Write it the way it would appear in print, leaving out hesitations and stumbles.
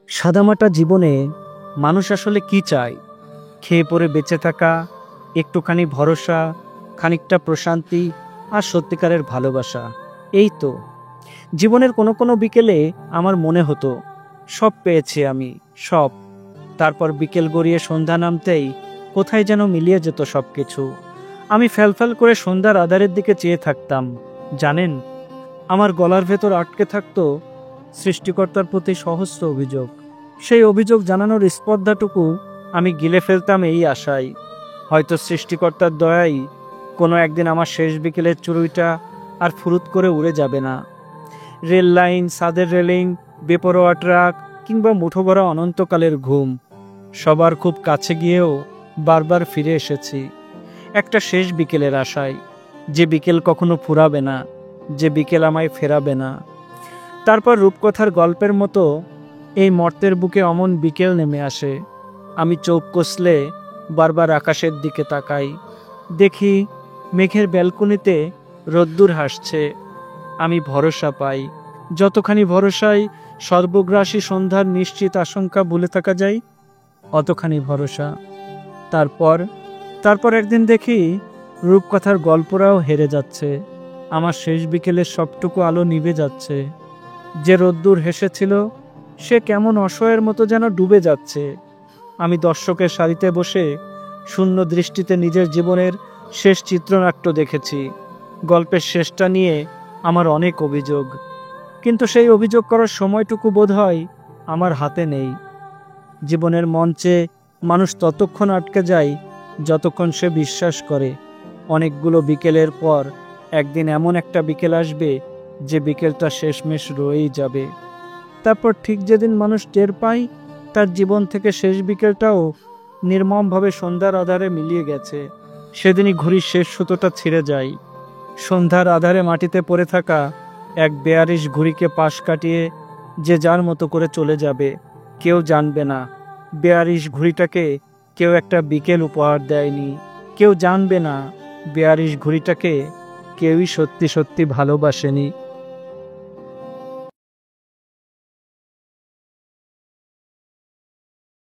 সাদামাটা জীবনে মানুষ আসলে কি চায়? খেয়ে পরে বেঁচে থাকা, একটুখানি ভরসা, খানিকটা প্রশান্তি আর সত্যিকারের ভালোবাসা। এই তো। জীবনের কোনো কোনো বিকেলে আমার মনে হতো সব পেয়েছি আমি, সব। তারপর বিকেল গড়িয়ে সন্ধ্যা নামতেই কোথায় যেন মিলিয়ে যেত সব কিছু। আমি ফ্যালফ্যাল করে সন্ধ্যার আঁধারের দিকে চেয়ে থাকতাম। জানেন, আমার গলার ভেতর আটকে থাকতো সৃষ্টিকর্তার প্রতি সহস্র অভিযোগ। সেই অভিযোগ জানানোর স্পর্ধাটুকু আমি গিলে ফেলতাম এই আশায়, হয়তো সৃষ্টিকর্তার দয়াই কোনো একদিন আমার শেষ বিকেলের চুরুইটা আর ফুরুত করে উড়ে যাবে না। রেল লাইন, ছাদের রেলিং, বেপরোয়া ট্রাক কিংবা মুঠোভরা অনন্তকালের ঘুম, সবার খুব কাছে গিয়েও বারবার ফিরে এসেছি একটা শেষ বিকেলের আশায়, যে বিকেল কখনো ফুরাবে না, যে বিকেল আমায় ফেরাবে না। তারপর রূপকথার গল্পের মতো এই মর্তের বুকে অমন বিকেল নেমে আসে। আমি চোখ কষলে বারবার আকাশের দিকে তাকাই, দেখি মেঘের ব্যালকনিতে রোদ্দুর হাসছে। আমি ভরসা পাই, যতখানি ভরসায় সর্বগ্রাসী সন্ধ্যার নিশ্চিত আশঙ্কা ভুলে থাকা যায়, অতখানি ভরসা। তারপর তারপর একদিন দেখি রূপকথার গল্পরাও হেরে যাচ্ছে। আমার শেষ বিকেলের সবটুকু আলো নিভে যাচ্ছে। যে রোদ্দুর হেসেছিল সে কেমন অসহায়ের মতো যেন ডুবে যাচ্ছে। আমি দর্শকের সারিতে বসে শূন্য দৃষ্টিতে নিজের জীবনের শেষ চিত্রনাট্য দেখেছি। গল্পের শেষটা নিয়ে আমার অনেক অভিযোগ, কিন্তু সেই অভিযোগ করার সময়টুকু বোধহয় আমার হাতে নেই। জীবনের মঞ্চে মানুষ ততক্ষণ আটকে যায় যতক্ষণ সে বিশ্বাস করে অনেকগুলো বিকেলের পর একদিন এমন একটা বিকেল আসবে যে বিকেলটা শেষমেশ রয়েই যাবে। তারপর ঠিক যেদিন মানুষ টের পায় তার জীবন থেকে শেষ বিকেলটাও নির্মমভাবে সন্ধ্যার আধারে মিলিয়ে গেছে, সেদিনই ঘড়ির শেষ সুতোটা ছিঁড়ে যায়। সন্ধ্যার আধারে মাটিতে পড়ে থাকা এক বেয়ারিশ ঘুড়িকে পাশ কাটিয়ে যে যার মতো করে চলে যাবে, কেউ জানবে না বেয়ারিশ ঘুড়িটাকে কেউ একটা বিকেল উপহার দেয়নি। কেউ জানবে না বেয়ারিশ ঘুড়িটাকে কেউই সত্যি সত্যি ভালোবাসেনি।